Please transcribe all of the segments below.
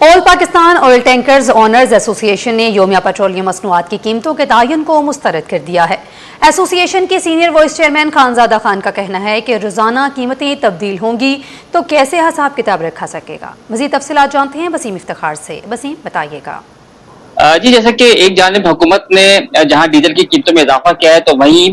All Pakistan oil tankers owners association ने योमिया petroleum मसनूआत की कीमतों के तयन को मुस्तरद कर दिया है। एसोसिएशन के senior vice chairman Khanzada Khan का कहना है कि रोजाना कीमतें तब्दील होंगी तो कैसे हिसाब किताब रखा सकेगा। मजीद तफसीलात जानते हैं वसीम इफ्तिखार से। वसीम, बताइएगा। जी, जैसे कि एक जानिब हुकूमत ने जहां डीजल की कीमतों में इजाफा किया है तो वहीं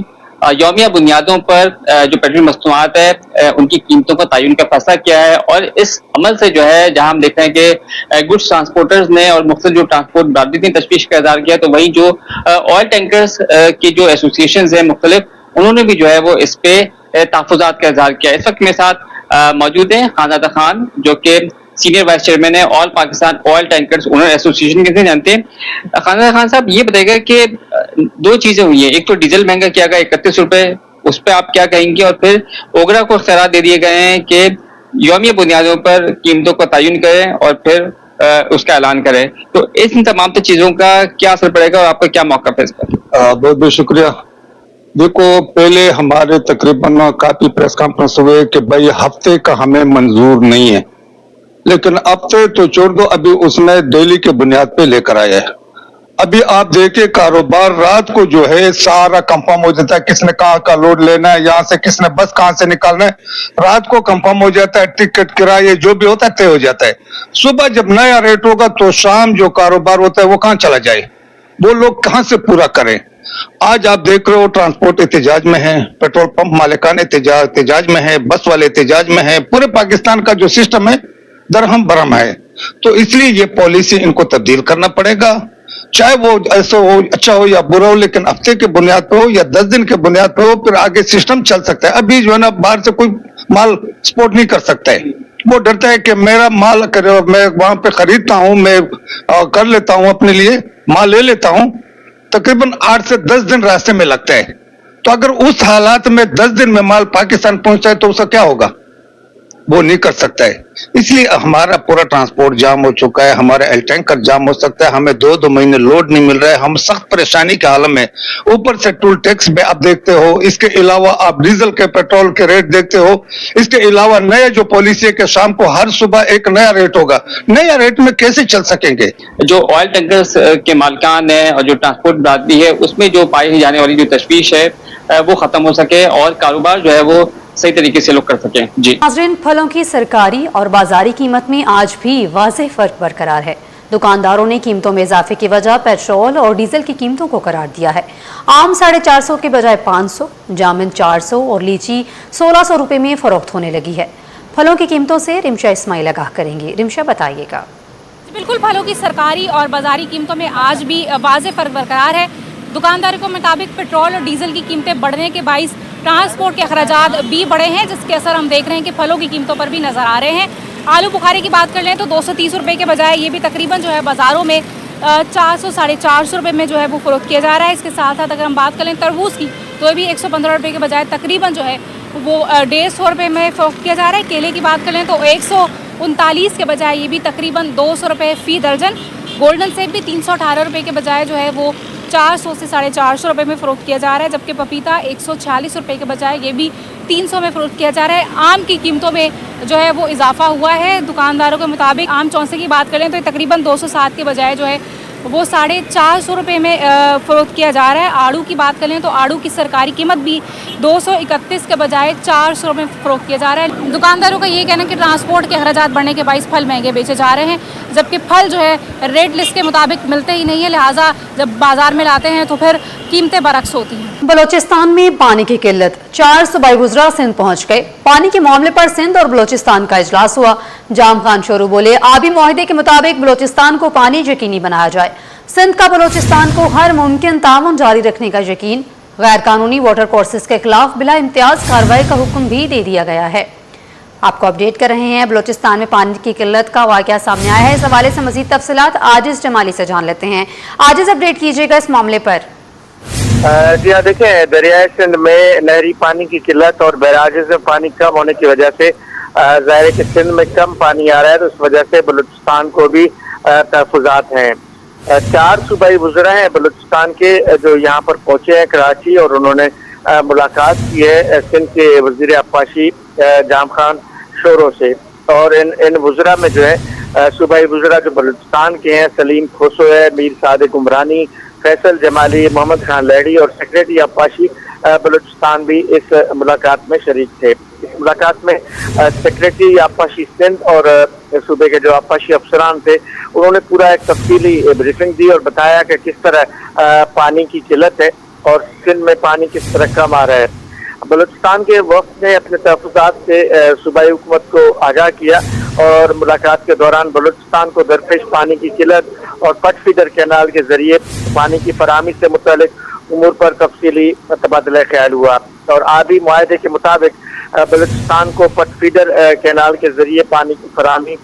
यौमिया बुनियादों पर जो पेट्रोल मसनूआत है उनकी कीमतों का तयन का फैसला किया है। और इस अमल से जो है जहां हम देख रहे हैं कि गुड्स ट्रांसपोर्टर्स ने और मुख्तलिफ जो ट्रांसपोर्ट बरादरी ने तशवीश का इज़हार किया, तो वहीं जो ऑयल टैंकर्स की जो एसोसिएशन है मुख्तलिफ, उन्होंने भी जो है वो इस पे तहफ़्फ़ुज़ात का इज़हार किया। इस वक्त मेरे साथ मौजूद हैं खानजादा खान, जो कि सीनियर वाइस चेयरमैन है all Pakistan oil tankers owner association के। जानते हैं खानजादा खान साहब, ये बताइएगा कि दो चीजें हुई है, एक तो डीजल महंगा किया गया 31 रुपए, उस पर आप क्या कहेंगे, और फिर ओगरा को इख्तियारात दे दिए गए हैं कि यौमिया बुनियादों पर कीमतों का तयन करें और फिर उसका ऐलान करें, तो इन तमाम चीजों का क्या असर पड़ेगा और आपका क्या मौका है इस पर? बहुत बहुत शुक्रिया। देखो, पहले हमारे तकरीबन काफी प्रेस कॉन्फ्रेंस हुए कि भाई हफ्ते का हमें मंजूर नहीं है, लेकिन अब तो छोड़ दो, अभी उसमें डेली के बुनियाद पे लेकर आया है। अभी आप देखिए कारोबार रात को जो है सारा कंफर्म हो जाता है, किसने कहाँ का लोड लेना है, यहाँ से किसने बस कहाँ से निकालना है, रात को कंफर्म हो जाता है, टिकट किराए जो भी होता है तय हो जाता है। सुबह जब नया रेट होगा तो शाम जो कारोबार होता है वो कहाँ चला जाए, वो लोग कहाँ से पूरा करें। आज आप देख रहे हो ट्रांसपोर्ट एहतजाज में है, पेट्रोल पंप मालिकान एहतजाज में है, बस वाले एहतजाज में है, पूरे पाकिस्तान का जो सिस्टम है दरहम बरहम है। तो इसलिए ये पॉलिसी इनको तब्दील करना पड़ेगा, चाहे वो ऐसा हो, अच्छा हो या बुरा हो, लेकिन हफ्ते के बुनियाद पे हो या 10 दिन के बुनियाद पे हो, फिर आगे सिस्टम चल सकता है। अभी जो है ना बाहर से कोई माल एक्सपोर्ट नहीं कर सकता है, वो डरता है कि मेरा माल करे, मैं वहां पे खरीदता हूं, मैं कर लेता हूं, अपने लिए माल ले लेता हूं, तकरीबन 8 से 10 दिन रास्ते में लगता है। तो अगर उस हालात में 10 दिन में माल पाकिस्तान पहुंचता है तो उसका क्या होगा, वो नहीं कर सकता है। इसलिए हमारा पूरा ट्रांसपोर्ट जाम हो चुका है, हमारा एल टैंकर जाम हो सकता है, हमें 2-2 महीने लोड नहीं मिल रहा है, हम सख्त परेशानी के हाल में। ऊपर से टूल टैक्स में आप देखते हो, इसके अलावा आप डीजल के पेट्रोल के रेट देखते हो, इसके अलावा नया जो पॉलिसी है कि शाम को हर सुबह एक नया रेट होगा, नया रेट में कैसे चल सकेंगे। जो ऑयल टैंकर्स के मालिकान है और जो ट्रांसपोर्ट बरादरी है, उसमें जो पाई जाने वाली जो तशवीश है वो खत्म हो सके और कारोबार जो है वो सही तरीके से लोग कर सकें। जी नाज़रीन, फलों की सरकारी और बाजारी कीमत में आज भी वाज़ेह फर्क बरकरार है। दुकानदारों ने कीमतों में इजाफे की वजह पेट्रोल और डीजल की कीमतों को करार दिया है। आम 450 के बजाय 500, जामुन 400 और लीची 1600 रुपए में फरोख्त होने लगी है। फलों की कीमतों से रिमशा इस्माइल आगाह करेंगी। रिमशा, बताइएगा। बिल्कुल, फलों की सरकारी और बाजारी कीमतों में आज भी वाज़ेह फर्क बरकरार है। दुकानदारों के मुताबिक पेट्रोल और डीजल की कीमतें बढ़ने के बाइस ट्रांसपोर्ट के अखराजात भी बढ़े हैं, जिसके असर हम देख रहे हैं कि फलों की कीमतों पर भी नज़र आ रहे हैं। आलू बुखारे की बात कर लें तो 230 रुपये के बजाय ये भी तकरीबन जो है बाज़ारों में 400 साढ़े 400 रुपये में जो है वो फ़रोख्त किया जा रहा है। इसके साथ साथ अगर हम बात करें तरबूज़ की तो ये भी 115 रुपये के बजाय तकरीबन जो है वो 150 रुपये में फ़रोख्त किया जा रहा है। केले की बात कर लें तो 139 के बजाय ये भी तकरीबन 200 रुपये फ़ी दर्जन। गोल्डन सेब भी 318 रुपये के बजाय जो है वो 400 से 450 रुपये में फ़रोख्त किया जा रहा है, जबकि पपीता 146 रुपये के बजाय ये भी 300 में फ़रोख्त किया जा रहा है। आम की कीमतों में जो है वो इजाफा हुआ है। दुकानदारों के मुताबिक आम चौंसे की बात करें तो तकरीबन 207 के बजाय जो है वो 450 रुपये में फ़रोख्त किया जा रहा है। आड़ू की बात करें तो आड़ू की सरकारी कीमत भी 231 के बजाय 400 में फ़रोख्त किया जा रहा है। दुकानदारों का ये कहना है कि ट्रांसपोर्ट के अखराजात बढ़ने के बाइस फल महंगे बेचे जा रहे हैं, जबकि फल जो है रेट लिस्ट के मुताबिक मिलते ही नहीं है, लिहाजा जब बाजार में लाते हैं तो फिर कीमतें बरक्स होती हैं। बलोचिस्तान में पानी की किल्लत, 4 सूबाई वुज़रा सिंध पहुंच गए। पानी के मामले पर सिंध और बलोचिस्तान का इजलास हुआ। जाम खान शोरू बोले, आबी मुआहदे के मुताबिक बलोचिस्तान को पानी यकीनी बनाया जाए। सिंध का बलोचिस्तान को हर मुमकिन ताउन जारी रखने का यकीन। गैर कानूनी वाटर कोर्सेज के खिलाफ बिला इम्तियाज कार्रवाई का हुक्म भी दे दिया गया है। आपको अपडेट कर रहे हैं, बलोचिस्तान में पानी की किल्लत का वाकया सामने आया है। इस हवाले से मजीद तफसीलात आजिज जमाली से जान लेते हैं। आजिज, अपडेट कीजिएगा इस मामले पर। जी हाँ, देखें, दरियाए सिंध में नहरी पानी की किल्लत और बैराजेस में पानी कम होने की वजह से ज़ाहिर है कि सिंध में कम पानी आ रहा है, तो उस वजह से बलूचिस्तान को भी तहफ़्फ़ुज़ात हैं। 4 सूबाई वुज़रा हैं बलूचिस्तान के जो यहाँ पर पहुँचे हैं कराची, और उन्होंने मुलाकात की है सिंध के वज़ीर आबपाशी जाम खान शोरों से। और इन वुज़रा में जो है सूबाई वज़रा जो बलूचिस्तान के हैं, सलीम खोसो है, मीर सादिक उमरानी, फैसल जमाली, मोहम्मद खान लहड़ी और सेक्रेटरी अब्बासी बलूचिस्तान भी इस मुलाकात में शरीक थे। इस मुलाकात में सेक्रेटरी अब्बासी सिंध और सूबे के जो अब्बासी अफसरान थे, उन्होंने पूरा एक तफसीली ब्रीफिंग दी और बताया कि किस तरह पानी की किल्लत है और सिंध में पानी किस तरह कम आ रहा है। बलूचिस्तान के वफ्द ने अपने तहफ़्फ़ुज़ात से सूबाई हुकूमत को आगाह किया और मुलाकात के दौरान बलूचिस्तान को दरपेश पानी की किल्लत और पट फीडर कैनाल के जरिए पानी की फराहमी से मुतालिक उमूर पर तफसीली तबादला ख्याल हुआ और आबी मुआहदे के मुताबिक बलूचिस्तान को पट फीडर कैनाल के जरिए पानी की फराहमी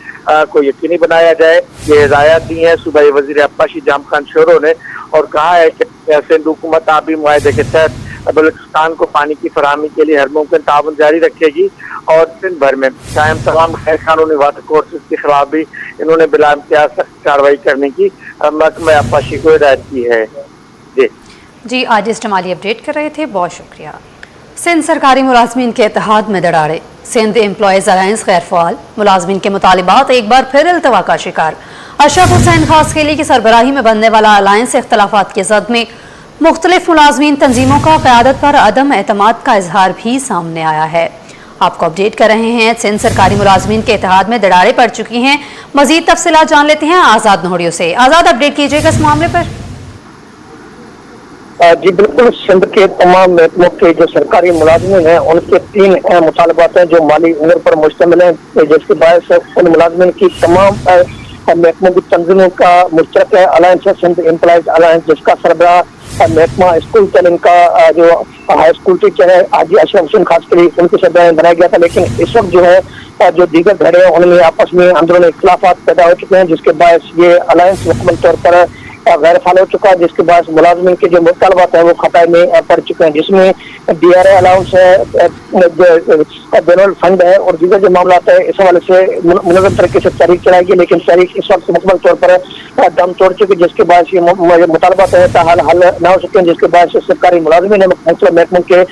को यकीनी बनाया जाए। ये हिदायत दी है सूबाई वज़ीर अब्बासी जाम खान शोरो ने और कहा है कि सिंध हुकूमत आबी मुआहदे के तहत बलूचिस्तान को पानी की फराहमी के लिए हर मुमकिन ताउन जारी रखेगी और सिंध भर में कायम तमाम गैर कानूनी वाटर कोर्सेज के खिलाफ भी इन्होंने बिला इम्तियाज सख्त कार्रवाई करने की महकमा अब्बासी को हिदायत की है। जी, आज इस माली अपडेट कर रहे थे, बहुत शुक्रिया। सिंध सरकारी मुलाजमीन के इत्तेहाद में दरारे, सिंध एम्प्लॉयज़ अलायंस गैर फ़ाल, मुलाजमीन के मुतालिबात एक बार फिर इल्तवा का शिकार। अशरफ हुसैन खास खेली की सरबराही में बनने वाला अलायंस इख्तलाफात के ज़द में मुख्तलिफ मुलाजमीन तंजीमों का क़यादत पर अदम एतमाद का इजहार भी सामने आया है। आपको अपडेट कर रहे हैं, सिंध सरकारी मुलाजमीन के इत्तेहाद में दरारें पड़ चुकी हैं। मज़ीद तफसीलात जान लेते हैं आज़ाद नोहरियों से। आज़ाद, अपडेट कीजिएगा इस मामले पर। जी बिल्कुल, सिंध के तमाम महकमों के जो सरकारी मुलाजमीन हैं उनके 3 मुतालबात हैं जो माली उम्र पर मुश्तमिल हैं, जिसके बायस उन मुलाजमीन की तमाम महकमों की तंजीमों का मुश्तरक अलायंस है सिंध एम्प्लॉयज अलायंस, जिसका सरबराह महकमा स्कूल तालीम का जो हाई स्कूल टीचर है हाजी अशरफ हुसैन खास के लिए उनके सरबराह में बनाया गया था। लेकिन इस वक्त जो है जो दीगर धड़े हैं उनमें आपस में अंदरूनी इख्तलाफात पैदा हो चुके हैं, जिसके बायस ये अलायंस मुकम्मल तौर पर गैर फाल हो चुका है, जिसके बाद मुलाजमीन के जो मुतालबात है वो खतरे में पड़ चुके हैं, जिसमें DRA अलाउंस है, जनरल फंड है और दीगर जो मामला है इस हवाले से मुनज़्ज़म तरीके से तहरीक चलाएगी। लेकिन तहरीक इस वक्त मुकम्मल तौर पर दम तोड़ चुकी, जिसके बाद ये मुतालबात है हल न हो सके, जिसके बाद सरकारी मुलाजमीन है मुख्तलिफ महकमों के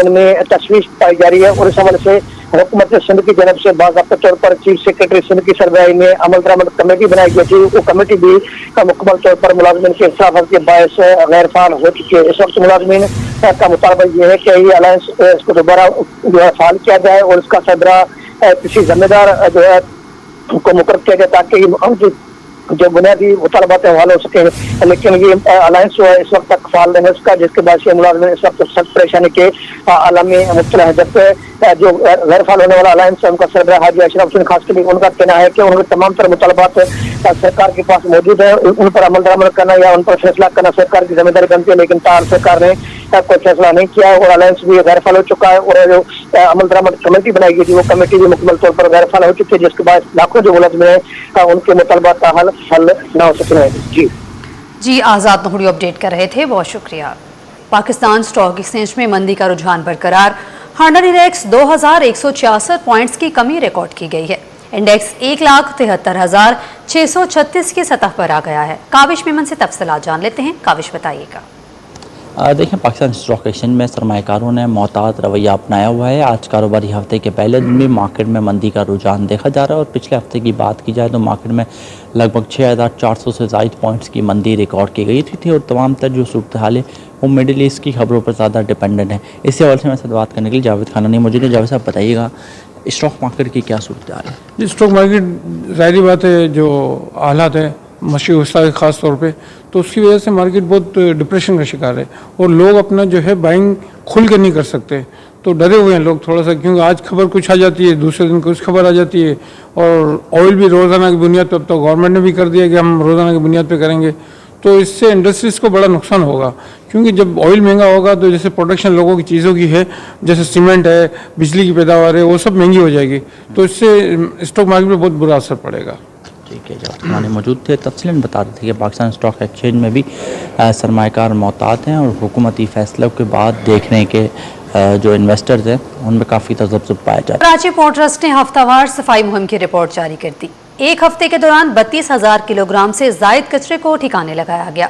उनमें तशवीश पाई जा रही है। और इस हवाले से हुकूमत सिंध की जनब से बाज़ाब्ता तौर पर चीफ सेक्रेटरी सिंध की सरबराही में अमल दरामद कमेटी बनाई गई थी। वो कमेटी भी मुकम्मल तौर पर मुलाजमीन के इख्तलाफात के बायस गैर फाल हो चुकी है। इस वक्त मुलाजमीन का मुतालबा ये है कि ये अलायंस इसको दोबारा जो है फाल किया जाए और इसका सरबराह किसी जिम्मेदार जो है को मुकर्रर किया जाए ताकि जो बुनियादी मुतालबात हल हो सके। लेकिन ये अलायंस जो है इस वक्त तक फाल नहीं हो सका, जिसके बाद से मुलाजमीन इस वक्त सख्त परेशानी के आलम में मुब्तला है। जबकि जो गैर फाल होने वाला अलायंस है उनका सरबराह हाजी अशरफ हुसैन खास के लिए उनका कहना है कि उनके तमाम तरह मुतालबात सरकार के पास मौजूद है, उन पर अमल दरामद करना या उन पर फैसला करना सरकार की जिम्मेदारी बनती है। लेकिन तार सरकार ने कोई फैसला नहीं किया और अलायंस भी गैर फाल हो चुका है और जो अमल दरामद कमेटी बनाई गई थी वो कमेटी भी मुकम्मल तौर पर गैर फाल हो चुकी है, जिसके बाद लाखों जो मुलाजमीन है उनके मुतालबात का हल न हो सके। जी, आज़ाद नोहरी अपडेट कर रहे थे, बहुत शुक्रिया। पाकिस्तान स्टॉक एक्सचेंज में मंदी का रुझान बरकरार, हंड्रेड इंडेक्स 2166 पॉइंट्स की कमी रिकॉर्ड की गई है। इंडेक्स 1,73,636 की सतह पर आ गया है। काविश मेमन से तफसीलात जान लेते हैं। काविश, बताइएगा। देखें, पाकिस्तान स्टॉक एक्सचेंज में सरमायाकारों ने मोहतात रवैया अपनाया हुआ है। आज कारोबारी हफ्ते के पहले दिन भी मार्केट में मंदी का रुझान देखा जा रहा है और पिछले हफ्ते की बात की जाए तो मार्केट में लगभग 6,400 से ज़ायद पॉइंट्स की मंदी रिकॉर्ड की गई थी और तमाम तर जो सूरत हाल है वो मिडिल ईस्ट की खबरों पर ज़्यादा डिपेंडेंट है। इसी हवाले से मेरे साथ बात करने के लिए जावेद खाना नहीं मौजूद है। जावेद साहब, बताइएगा स्टॉक मार्केट की क्या सूरत हाल है? स्टॉक मार्केट ज़ाहिर बात है जो हालात है मशी गुस्सा है ख़ास तौर पे, तो उसकी वजह से मार्केट बहुत डिप्रेशन का शिकार है और लोग अपना जो है बाइंग खुल के नहीं कर सकते, तो डरे हुए हैं लोग थोड़ा सा, क्योंकि आज खबर कुछ आ जाती है, दूसरे दिन कुछ खबर आ जाती है। और ऑयल भी रोज़ाना की बुनियाद पर, अब तो गवर्नमेंट ने भी कर दिया कि हम रोज़ाना की बुनियाद पर करेंगे, तो इससे इंडस्ट्रीज़ को बड़ा नुकसान होगा। क्योंकि जब ऑयल महंगा होगा तो जैसे प्रोडक्शन लोगों की चीज़ों की है, जैसे सीमेंट है, बिजली की पैदावार है, वो सब महंगी हो जाएगी, तो इससे स्टॉक मार्केट पर बहुत बुरा असर पड़ेगा। ठीक है, जब हमारे मौजूद थे तफसीलन बता रहे थे कि पाकिस्तान स्टॉक एक्सचेंज में भी सरमायाकार मोहतात हैं और हुकूमती फैसलों के बाद देखने के जो इन्वेस्टर्स हैं उनमें काफ़ी तजब्जुब पाया जाता है। कराची पोर्ट ट्रस्ट ने हफ्तावार सफाई मुहिम की रिपोर्ट जारी कर दी। एक हफ्ते के दौरान 32,000 किलोग्राम से जायद कचरे को ठिकाने लगाया गया।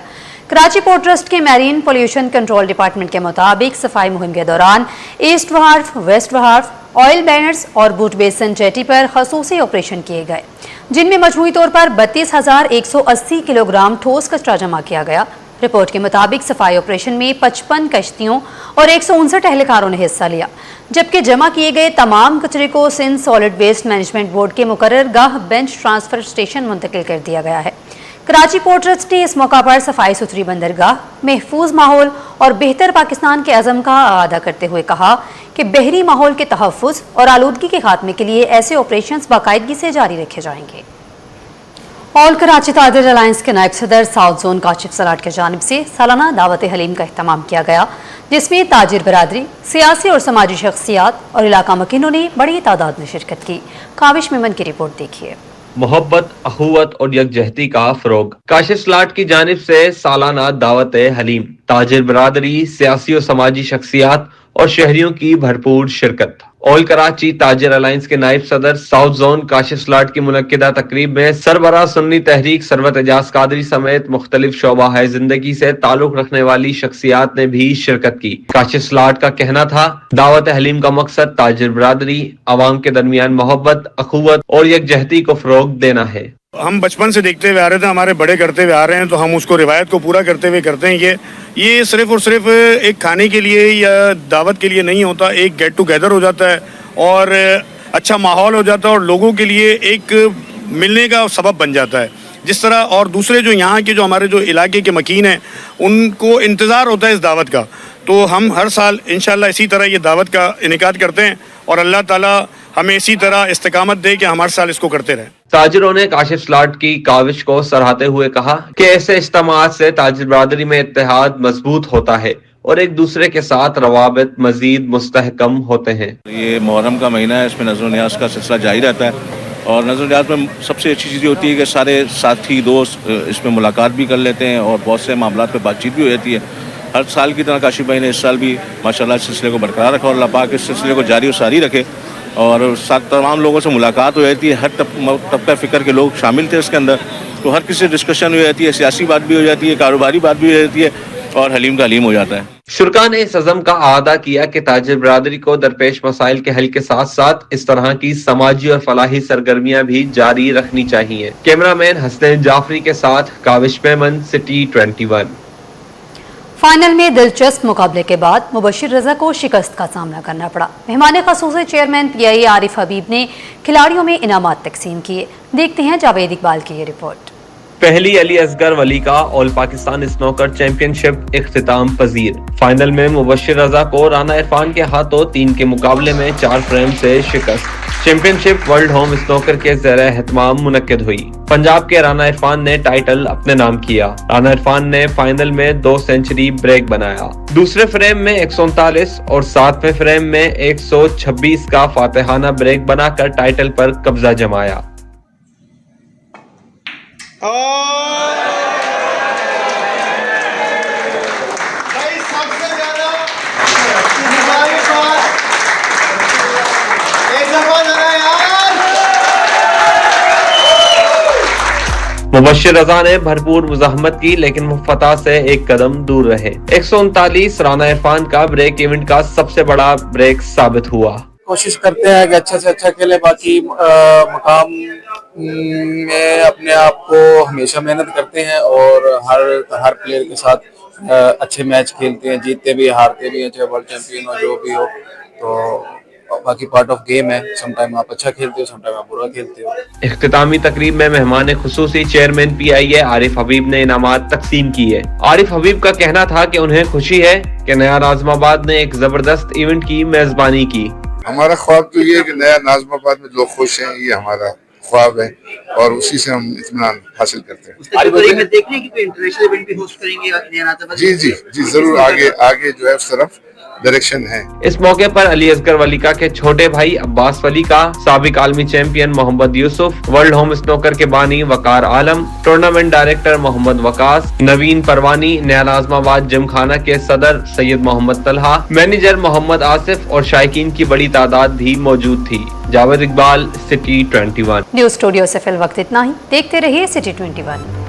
कराची पोर्ट ट्रस्ट के मैरीन पोल्यूशन कंट्रोल डिपार्टमेंट के मुताबिक सफाई मुहिम के दौरान ईस्ट वहार्फ, वेस्ट वहार्फ, ऑयल बैनर्स और बूट बेसन जेटी पर खसूसी ऑपरेशन किए गए। जिनमें मजमूई तौर पर 32,180 किलोग्राम ठोस कचरा जमा किया गया। रिपोर्ट के मुताबिक सफाई ऑपरेशन में 55 कश्तियों और 159 एहलकारों ने हिस्सा लिया, जबकि जमा किए गए तमाम कचरे को Sindh solid waste management board के मुकर्रर गाह बेंच ट्रांसफर स्टेशन मुंतकिल कर दिया गया है। कराची पोर्ट ट्रस्ट ने इस मौका पर सफाई सुथरी बंदरगाह, महफूज माहौल और बेहतर पाकिस्तान के अज़म का आगाह करते हुए कहा कि बहरी माहौल के तहफ़्फ़ुज़ और आलूदगी के खात्मे के लिए ऐसे ऑपरेशंस बाकायदगी से जारी रखे जाएंगे। ऑल कराची ताजिर अलायंस के नायब सदर साउथ जोन काशिफ सलाट की जानिब से सालाना दावत हलीम का अहतमाम किया गया, जिसमें ताजिर बरादरी, सियासी और समाजी शख्सियात और इलाका मकीनों ने बड़ी तादाद में शिरकत की। काविश मेमन की रिपोर्ट देखिए। मोहब्बत, अखुवत और यकजहती का फरोग। काशिफ सलाट की जानिब से सालाना दावत हलीम, ताजिर बरादरी, सियासी और समाजी शख्सियात और शहरियों की भरपूर शिरकत। ऑल कराची ताजिर अलायंस के नायब सदर साउथ जोन काशिफ सलाट की मुनक्किदा तकरीब में सरबराह सुन्नी तहरीक सरवत एजाज कादरी समेत मुख्तलिफ शोबा है जिंदगी से ताल्लुक रखने वाली शख्सियात ने भी शिरकत की। काशिफ सलाट का कहना था, दावत हलीम का मकसद ताजिर बरादरी, आवाम के दरमियान मोहब्बत, अखुवत और यकजहती को फरोग देना है। हम बचपन से देखते हुए आ रहे थे, हमारे बड़े करते हुए आ रहे हैं, तो हम उसको रिवायत को पूरा करते हुए करते हैं। ये सिर्फ और सिर्फ एक खाने के लिए या दावत के लिए नहीं होता, एक गेट टुगेदर हो जाता है और अच्छा माहौल हो जाता है और लोगों के लिए एक मिलने का सबब बन जाता है। जिस तरह और दूसरे जो यहाँ के जो हमारे जो इलाके के मकीन हैं, उनको इंतज़ार होता है इस दावत का, तो हम हर साल इंशाल्लाह इसी तरह ये दावत का इनेकाद करते हैं और अल्लाह ताला हमें इसी तरह इस्तिकामत दे कि हम हर साल इसको करते रहें। ताजिरों ने काशिफ सलाट की काविश को सराहते हुए कहा कि ऐसे इज्तिमाअत से ताजिर बरादरी में इत्तेहाद मजबूत होता है और एक दूसरे के साथ रवाबित मजीद मुस्तहकम होते हैं। ये मुहर्रम का महीना है, इसमें नज़र न्याज का सिलसिला जारी रहता है और नज़र न्याज में सबसे अच्छी चीज़ होती है कि सारे साथी दोस्त इसमें मुलाकात भी कर लेते हैं और बहुत से मामलों पर बातचीत भी हो जाती है। हर साल की तरह काशिफ भाई ने इस साल भी माशाल्लाह इस सिलसिले को बरकरार रखा और अल्लाह पाक इस सिलसिले को जारी और सारी रखे और साथ तमाम लोगों से मुलाकात हो जाती है। हर तबका फ़िक्र के लोग शामिल थे इसके अंदर, तो हर किसी से डिस्कशन हो जाती है, सियासी बात भी हो जाती है, कारोबारी बात भी हो जाती है और हलीम का हलीम हो जाता है। शुरका ने इस अज़म का आदा किया कि ताजिर बरादरी को दरपेश मसाइल के हल के साथ साथ इस तरह की समाजी और फलाही सरगर्मियां भी जारी रखनी चाहिए। कैमरामैन हसनैन जाफरी के साथ काविश मेमन, सिटी 21। फाइनल में दिलचस्प मुकाबले के बाद मुबशिर रजा को शिकस्त का सामना करना पड़ा। मेहमान ख़ुसूसी चेयरमैन PIA आरिफ हबीब ने खिलाड़ियों में इनामात तकसीम किए। देखते हैं जावेद इकबाल की ये रिपोर्ट। पहली अली असगर वली का ऑल पाकिस्तान स्नूकर चैंपियनशिप इख्तिताम पजीर। फाइनल में मुबशिर रजा को राना इरफान के हाथों 3 के मुकाबले में 4 फ्रेम से शिकस्त। चैंपियनशिप वर्ल्ड होम स्नूकर के ज़ेरे एहतमाम मुनक्किद हुई। पंजाब के राना इरफान ने टाइटल अपने नाम किया। राना इरफान ने फाइनल में 2 सेंचुरी ब्रेक बनाया। दूसरे फ्रेम में 139 और 7वें फ्रेम में 126 का फातिहाना ब्रेक बनाकर टाइटल पर कब्जा जमाया। मुबशिर रजा ने भरपूर मुज़ाहमत की लेकिन वो फतह से एक कदम दूर रहे। 139 राना इरफान का ब्रेक इवेंट का सबसे बड़ा ब्रेक साबित हुआ। कोशिश करते हैं कि अच्छे से अच्छा खेले, बाकी मकाम में अपने आप को हमेशा मेहनत करते हैं और हर प्लेयर के साथ अच्छे मैच खेलते हैं, जीतते भी हारते भी हैं, चाहे वर्ल्ड चैंपियन हो जो भी हो, तो बाकी पार्ट ऑफ गेम है। समटाइम आप अच्छा खेलते हो, समटाइम आप बुरा खेलते हो। इख्तितामी तकरीब में मेहमान ख़ुसूसी चेयरमैन PIA आरिफ हबीब ने इनामात तकसीम किए। आरिफ हबीब का कहना था कि उन्हें खुशी है कि नया नाज़िमाबाद ने एक जबरदस्त इवेंट की मेजबानी की। हमारा ख्वाब तो ये है कि नया नाज़िमाबाद में लोग खुश हैं, ये हमारा ख्वाब है और उसी से हम इत्मीनान हासिल करते हैं। देखने की कोई इंटरनेशनल इवेंट भी होस्ट करेंगे? जी जरूर, आगे जो है उस तरफ डायरेक्शन है। इस मौके पर अली असगर वली का के छोटे भाई अब्बास वली का, साबिक आलमी champion Mohammad Yousuf, world home snooker के बानी वकार आलम, टूर्नामेंट डायरेक्टर मोहम्मद वकास, नवीन परवानी, नया नाज़िमाबाद जिमखाना के सदर सैयद मोहम्मद तलहा, मैनेजर मोहम्मद आसिफ और शायकीन की बड़ी तादाद भी मौजूद थी। Javed Iqbal, City 21। News studio से फिल वक्त इतना ही। देखते रहिए सिटी 21।